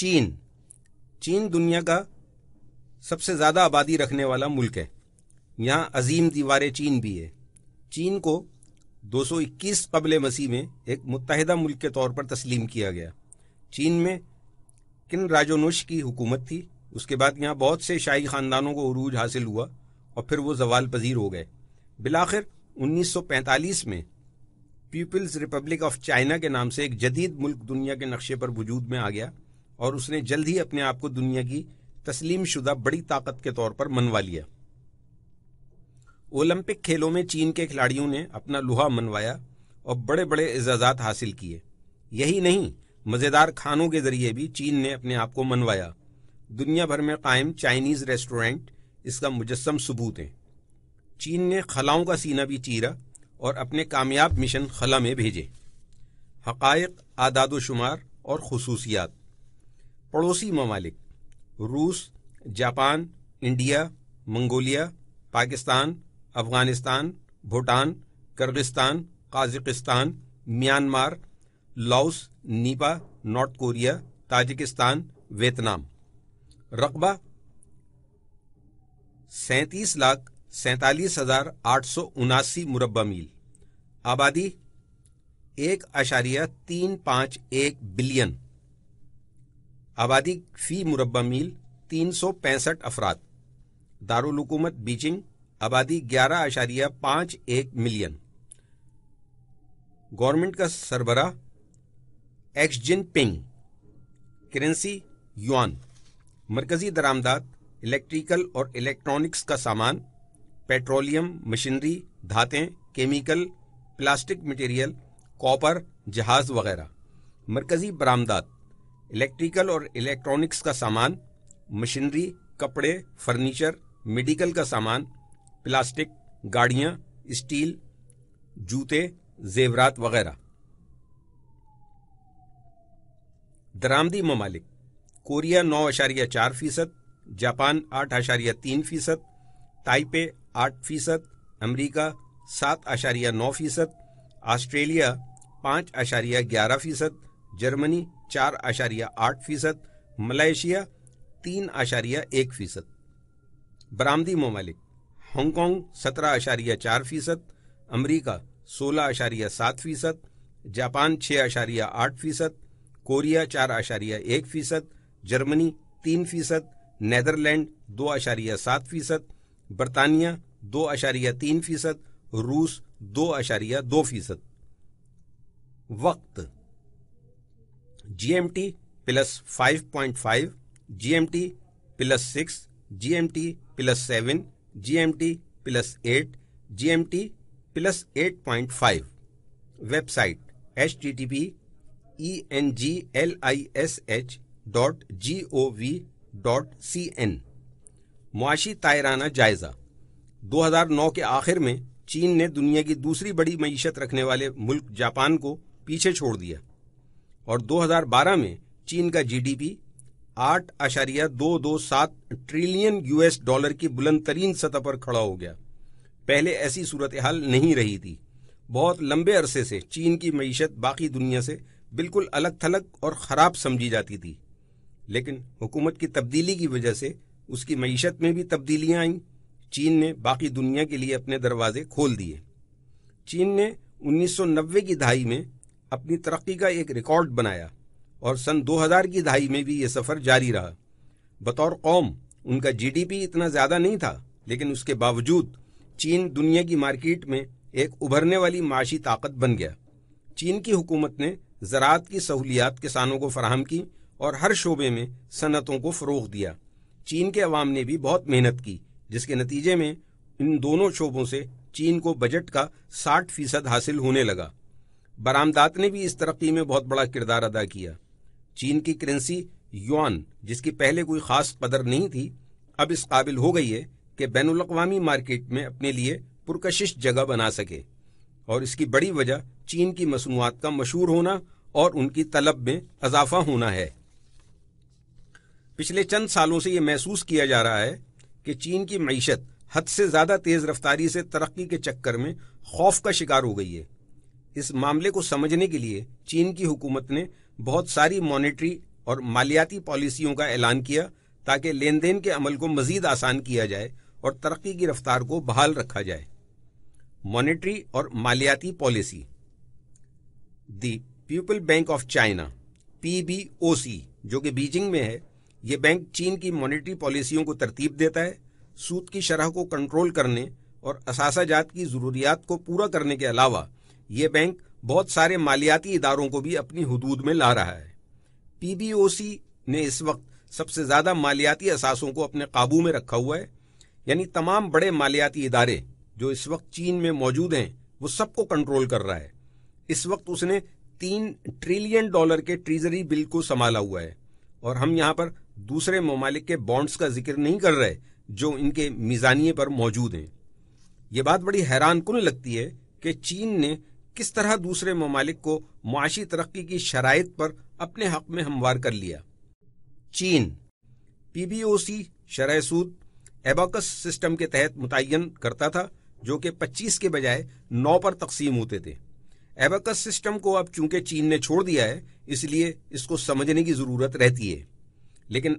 چین دنیا کا سب سے زیادہ آبادی رکھنے والا ملک ہے. یہاں عظیم دیوار چین بھی ہے. چین کو 221 قبل مسیح میں ایک متحدہ ملک کے طور پر تسلیم کیا گیا. چین میں کن راجونوش کی حکومت تھی. اس کے بعد یہاں بہت سے شاہی خاندانوں کو عروج حاصل ہوا اور پھر وہ زوال پذیر ہو گئے. بالآخر 1945 میں پیپلز ریپبلک آف چائنا کے نام سے ایک جدید ملک دنیا کے نقشے پر وجود میں آ گیا اور اس نے جلد ہی اپنے آپ کو دنیا کی تسلیم شدہ بڑی طاقت کے طور پر منوا لیا. اولمپک کھیلوں میں چین کے کھلاڑیوں نے اپنا لوہا منوایا اور بڑے بڑے اعزازات حاصل کیے. یہی نہیں، مزیدار کھانوں کے ذریعے بھی چین نے اپنے آپ کو منوایا. دنیا بھر میں قائم چائنیز ریسٹورینٹ اس کا مجسم ثبوت ہیں. چین نے خلاؤں کا سینہ بھی چیرا اور اپنے کامیاب مشن خلا میں بھیجے. حقائق، اعداد و شمار اور خصوصیات. پڑوسی ممالک: روس، Japan, India, Mongolia, Pakistan, Afghanistan, Bhutan, Kyrgyzstan, Kazakhstan, Myanmar, Laos, Nepal, north Korea, Tajikistan, Vietnam. رقبہ 37,47,879 مربع میل. آبادی 1.351 بلین. آبادی فی مربع میل 365 افراد. دارالحکومت بیجنگ. آبادی 11.51 ملین. گورنمنٹ کا سربراہ ایکس جن پنگ. کرنسی یوان. مرکزی درآمدات الیکٹریکل اور الیکٹرانکس کا سامان، پیٹرولیم، مشینری، دھاتیں، کیمیکل، پلاسٹک مٹیریل، کاپر، جہاز وغیرہ. مرکزی برآمدات الیکٹریکل اور الیکٹرانکس کا سامان، مشینری، کپڑے، فرنیچر، میڈیکل کا سامان، پلاسٹک، گاڑیاں، اسٹیل، جوتے، زیورات وغیرہ. درآمدی ممالک: کوریا 9.4%، جاپان 8.3%، تائپے 8%، امریکہ 7.9%، آسٹریلیا 5.11%، جرمنی 4.8%، ملائیشیا 3.1%. برآمدی ممالک: ہانگ کانگ 17.4%، امریکہ 16.7%، جاپان 6.8%، کوریا 4.1%، جرمنی 3%، نیدرلینڈ 2.7%، برطانیہ 2.3%، روس 2.2%. وقت: GMT +5.5، GMT +6، GMT +7، GMT +8، GMT +8.5. Website http://english.gov.cn. معاشی طائرانہ جائزہ. 2009 کے آخر میں چین نے دنیا کی دوسری بڑی معیشت رکھنے والے ملک جاپان کو پیچھے چھوڑ دیا اور 2012 میں چین کا GDP 8.227 ٹریلین $US کی بلند ترین سطح پر کھڑا ہو گیا. پہلے ایسی صورتحال نہیں رہی تھی. بہت لمبے عرصے سے چین کی معیشت باقی دنیا سے بالکل الگ تھلگ اور خراب سمجھی جاتی تھی، لیکن حکومت کی تبدیلی کی وجہ سے اس کی معیشت میں بھی تبدیلیاں آئیں. چین نے باقی دنیا کے لیے اپنے دروازے کھول دیے. چین نے 1990 کی دہائی میں اپنی ترقی کا ایک ریکارڈ بنایا اور سن 2000 کی دہائی میں بھی یہ سفر جاری رہا. بطور قوم ان کا GDP اتنا زیادہ نہیں تھا، لیکن اس کے باوجود چین دنیا کی مارکیٹ میں ایک ابھرنے والی معاشی طاقت بن گیا. چین کی حکومت نے زراعت کی سہولیات کسانوں کو فراہم کی اور ہر شعبے میں صنعتوں کو فروغ دیا. چین کے عوام نے بھی بہت محنت کی، جس کے نتیجے میں ان دونوں شعبوں سے چین کو بجٹ کا 60% حاصل ہونے لگا. برآمدات نے بھی اس ترقی میں بہت بڑا کردار ادا کیا. چین کی کرنسی یوان، جس کی پہلے کوئی خاص قدر نہیں تھی، اب اس قابل ہو گئی ہے کہ بین الاقوامی مارکیٹ میں اپنے لیے پرکشش جگہ بنا سکے، اور اس کی بڑی وجہ چین کی مصنوعات کا مشہور ہونا اور ان کی طلب میں اضافہ ہونا ہے. پچھلے چند سالوں سے یہ محسوس کیا جا رہا ہے کہ چین کی معیشت حد سے زیادہ تیز رفتاری سے ترقی کے چکر میں خوف کا شکار ہو گئی ہے. اس معاملے کو سمجھنے کے لیے چین کی حکومت نے بہت ساری مانیٹری اور مالیاتی پالیسیوں کا اعلان کیا تاکہ لین دین کے عمل کو مزید آسان کیا جائے اور ترقی کی رفتار کو بحال رکھا جائے۔ مانیٹری اور مالیاتی policy. The people bank of China PBOC جو کہ بیجنگ میں ہے، یہ بینک چین کی مانیٹری پالیسیوں کو ترتیب دیتا ہے۔ سود کی شرح کو کنٹرول کرنے اور اثاثہ جات کی ضروریات کو پورا کرنے کے علاوہ یہ بینک بہت سارے مالیاتی اداروں کو بھی اپنی حدود میں لا رہا ہے۔ PBOC نے اس وقت سب سے زیادہ مالیاتی اثاثوں کو اپنے قابو میں رکھا ہوا ہے، یعنی تمام بڑے مالیاتی ادارے جو اس وقت چین میں موجود ہیں وہ سب کو کنٹرول کر رہا ہے۔ اس وقت اس نے $3 ٹریلین کے ٹریزری بل کو سنبھالا ہوا ہے، اور ہم یہاں پر دوسرے ممالک کے بانڈز کا ذکر نہیں کر رہے جو ان کے میزانیے پر موجود ہیں۔ یہ بات بڑی حیران کن لگتی ہے کہ چین نے کس طرح دوسرے ممالک کو معاشی ترقی کی شرائط پر اپنے حق میں ہموار کر لیا۔ چین PBOC شرح سود ایباکس سسٹم کے تحت متعین کرتا تھا، جو کہ 25 کے بجائے 9 پر تقسیم ہوتے تھے۔ ایباکس سسٹم کو اب چونکہ چین نے چھوڑ دیا ہے، اس لیے اس کو سمجھنے کی ضرورت رہتی ہے، لیکن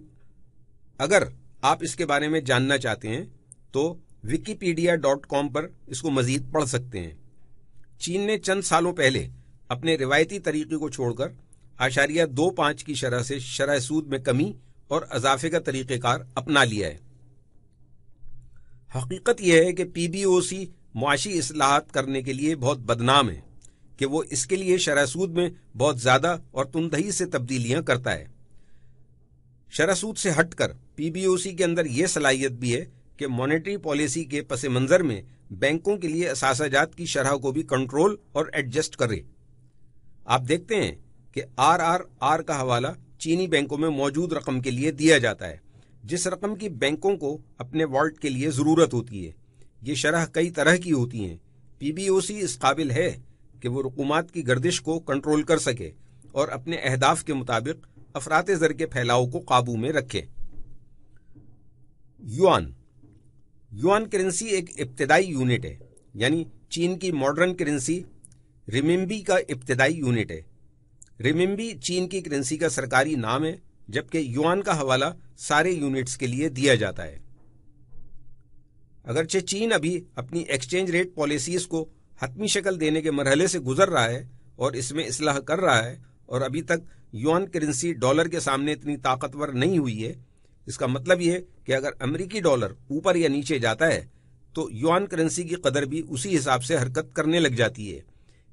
اگر آپ اس کے بارے میں جاننا چاہتے ہیں تو wikipedia.com پر اس کو مزید پڑھ سکتے ہیں۔ چین نے چند سالوں پہلے اپنے روایتی طریقے کو چھوڑ کر 0.25 کی شرح سے شرح سود میں کمی اور اضافے کا طریقہ کار اپنا لیا ہے۔ حقیقت یہ ہے کہ PBOC معاشی اصلاحات کرنے کے لیے بہت بدنام ہے کہ وہ اس کے لیے شرح سود میں بہت زیادہ اور تندہی سے تبدیلیاں کرتا ہے۔ شرح سود سے ہٹ کر PBOC کے اندر یہ صلاحیت بھی ہے کہ مانیٹری پالیسی کے پس منظر میں بینکوں کے لیے اثاثہ جات کی شرح کو بھی کنٹرول اور ایڈجسٹ کرے۔ آپ دیکھتے ہیں کہ RRR کا حوالہ چینی بینکوں میں موجود رقم کے لیے دیا جاتا ہے، جس رقم کی بینکوں کو اپنے والٹ کے لیے ضرورت ہوتی ہے۔ یہ شرح کئی طرح کی ہوتی ہیں۔ PBOC اس قابل ہے کہ وہ رقومات کی گردش کو کنٹرول کر سکے اور اپنے اہداف کے مطابق افراط زر کے پھیلاؤ کو قابو میں رکھے۔ یوان کرنسی ایک ابتدائی یونٹ ہے، یعنی چین کی ماڈرن کرنسی ریمبی کا ابتدائی یونٹ ہے۔ ریمبی چین کی کرنسی کا سرکاری نام ہے، جبکہ یوان کا حوالہ سارے یونٹس کے لیے دیا جاتا ہے۔ اگرچہ چین ابھی اپنی ایکسچینج ریٹ پالیسیز کو حتمی شکل دینے کے مرحلے سے گزر رہا ہے اور اس میں اصلاح کر رہا ہے، اور ابھی تک یوان کرنسی ڈالر کے سامنے اتنی طاقتور نہیں ہوئی ہے، اس کا مطلب یہ کہ اگر امریکی ڈالر اوپر یا نیچے جاتا ہے تو یوان کرنسی کی قدر بھی اسی حساب سے حرکت کرنے لگ جاتی ہے،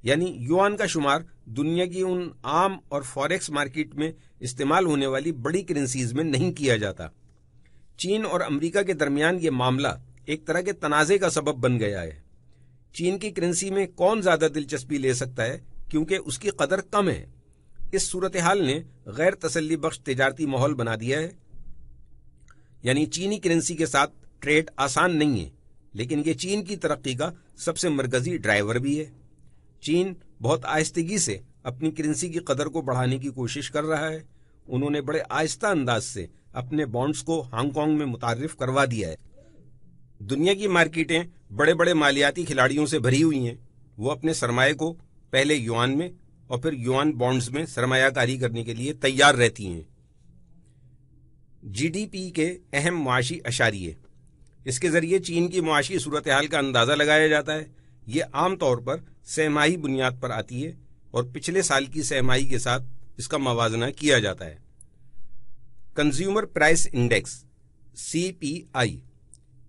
یعنی یوان کا شمار دنیا کی ان عام اور فوریکس مارکیٹ میں استعمال ہونے والی بڑی کرنسیز میں نہیں کیا جاتا۔ چین اور امریکہ کے درمیان یہ معاملہ ایک طرح کے تنازع کا سبب بن گیا ہے۔ چین کی کرنسی میں کون زیادہ دلچسپی لے سکتا ہے کیونکہ اس کی قدر کم ہے۔ اس صورتحال نے غیر تسلی بخش تجارتی ماحول بنا دیا ہے، یعنی چینی کرنسی کے ساتھ ٹریڈ آسان نہیں ہے، لیکن یہ چین کی ترقی کا سب سے مرکزی ڈرائیور بھی ہے۔ چین بہت آہستگی سے اپنی کرنسی کی قدر کو بڑھانے کی کوشش کر رہا ہے۔ انہوں نے بڑے آہستہ انداز سے اپنے بانڈز کو ہانگ کانگ میں متعارف کروا دیا ہے۔ دنیا کی مارکیٹیں بڑے بڑے مالیاتی کھلاڑیوں سے بھری ہوئی ہیں۔ وہ اپنے سرمایہ کو پہلے یوان میں اور پھر یوان بانڈز میں سرمایہ کاری کرنے کے لیے تیار رہتی ہیں۔ GDP کے اہم معاشی اشاریے۔ اس کے ذریعے چین کی معاشی صورتحال کا اندازہ لگایا جاتا ہے۔ یہ عام طور پر سہ ماہی بنیاد پر آتی ہے اور پچھلے سال کی سہ ماہی کے ساتھ اس کا موازنہ کیا جاتا ہے۔ Consumer price index CPI۔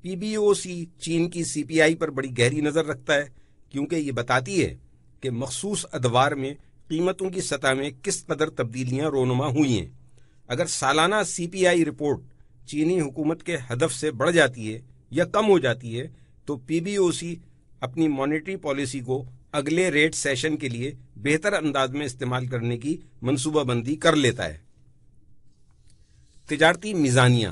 PBOC چین کی CPI پر بڑی گہری نظر رکھتا ہے کیونکہ یہ بتاتی ہے کہ مخصوص ادوار میں قیمتوں کی سطح میں کس قدر تبدیلیاں رونما ہوئی ہیں۔ اگر سالانہ CPI رپورٹ چینی حکومت کے ہدف سے بڑھ جاتی ہے یا کم ہو جاتی ہے تو PBOC اپنی مانیٹری پالیسی کو اگلے ریٹ سیشن کے لیے بہتر انداز میں استعمال کرنے کی منصوبہ بندی کر لیتا ہے۔ تجارتی میزانیہ۔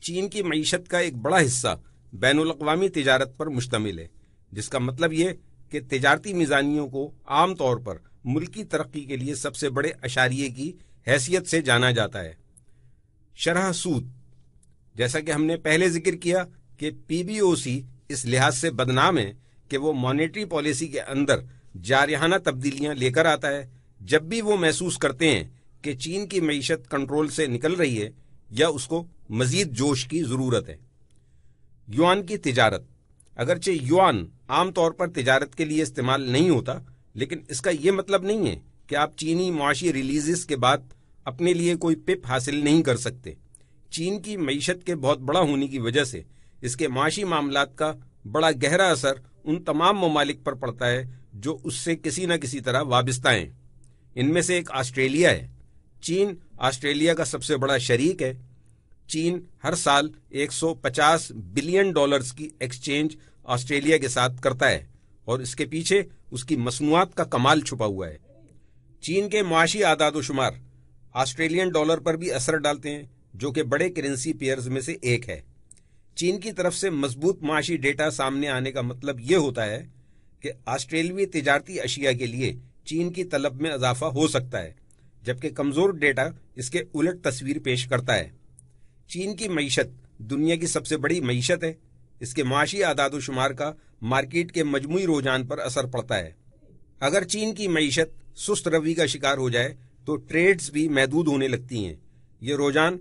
چین کی معیشت کا ایک بڑا حصہ بین الاقوامی تجارت پر مشتمل ہے، جس کا مطلب یہ کہ تجارتی میزانیوں کو عام طور پر ملکی ترقی کے لیے سب سے بڑے اشاریے کی حیثیت سے جانا جاتا ہے۔ شرح سود۔ جیسا کہ ہم نے پہلے ذکر کیا کہ PBOC اس لحاظ سے بدنام ہے کہ وہ مانیٹری پالیسی کے اندر جارحانہ تبدیلیاں لے کر آتا ہے جب بھی وہ محسوس کرتے ہیں کہ چین کی معیشت کنٹرول سے نکل رہی ہے یا اس کو مزید جوش کی ضرورت ہے۔ یوان کی تجارت۔ اگرچہ یوان عام طور پر تجارت کے لیے استعمال نہیں ہوتا، لیکن اس کا یہ مطلب نہیں ہے کہ آپ چینی معاشی ریلیزز کے بعد اپنے لیے کوئی پپ حاصل نہیں کر سکتے۔ چین کی معیشت کے بہت بڑا ہونے کی وجہ سے اس کے معاشی معاملات کا بڑا گہرا اثر ان تمام ممالک پر پڑتا ہے جو اس سے کسی نہ کسی طرح وابستہ ہیں۔ ان میں سے ایک آسٹریلیا ہے۔ چین آسٹریلیا کا سب سے بڑا شریک ہے۔ چین ہر سال $150 بلین کی ایکسچینج آسٹریلیا کے ساتھ کرتا ہے، اور اس کے پیچھے اس کی مصنوعات کا کمال چھپا ہوا ہے۔ چین کے معاشی اعداد و شمار آسٹریلین ڈالر پر بھی اثر ڈالتے ہیں، جو کہ بڑے کرنسی پیئرز میں سے ایک ہے۔ چین کی طرف سے مضبوط معاشی ڈیٹا سامنے آنے کا مطلب یہ ہوتا ہے کہ آسٹریلوی تجارتی اشیاء کے لیے چین کی طلب میں اضافہ ہو سکتا ہے، جبکہ کمزور ڈیٹا اس کے الٹ تصویر پیش کرتا ہے۔ چین کی معیشت دنیا کی سب سے بڑی معیشت ہے۔ اس کے معاشی اعداد و شمار کا مارکیٹ کے مجموعی رجحان پر اثر پڑتا ہے۔ اگر چین کی معیشت سست روی کا شکار ہو جائے تو ٹریڈز بھی محدود ہونے لگتی ہیں۔ یہ رجحان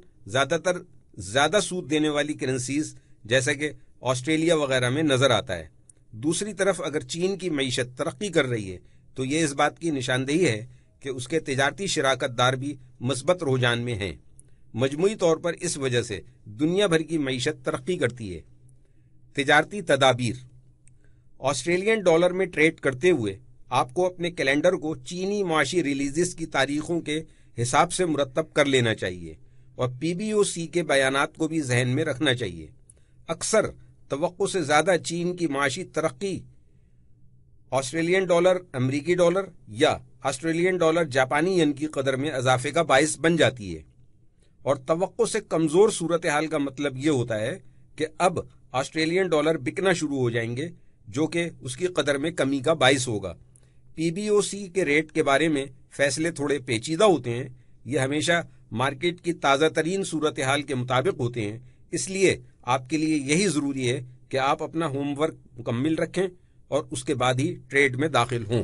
زیادہ سود دینے والی کرنسیز جیسا کہ آسٹریلیا وغیرہ میں نظر آتا ہے۔ دوسری طرف اگر چین کی معیشت ترقی کر رہی ہے تو یہ اس بات کی نشاندہی ہے کہ اس کے تجارتی شراکت دار بھی مثبت رجحان میں ہیں۔ مجموعی طور پر اس وجہ سے دنیا بھر کی معیشت ترقی کرتی ہے۔ تجارتی تدابیر۔ آسٹریلین ڈالر میں ٹریڈ کرتے ہوئے آپ کو اپنے کیلنڈر کو چینی معاشی ریلیزز کی تاریخوں کے حساب سے مرتب کر لینا چاہیے، اور PBOC کے بیانات کو بھی ذہن میں رکھنا چاہیے۔ اکثر توقع سے زیادہ چین کی معاشی ترقی آسٹریلین ڈالر امریکی ڈالر یا آسٹریلین ڈالر جاپانی ین کی قدر میں اضافے کا باعث بن جاتی ہے، اور توقع سے کمزور صورتحال کا مطلب یہ ہوتا ہے کہ اب آسٹریلین ڈالر بکنا شروع ہو جائیں گے، جو کہ اس کی قدر میں کمی کا باعث ہوگا۔ PBOC کے ریٹ کے بارے میں فیصلے تھوڑے پیچیدہ ہوتے ہیں۔ یہ ہمیشہ مارکیٹ کی تازہ ترین صورتحال کے مطابق ہوتے ہیں، اس لیے آپ کے لیے یہی ضروری ہے کہ آپ اپنا ہوم ورک مکمل رکھیں اور اس کے بعد ہی ٹریڈ میں داخل ہوں۔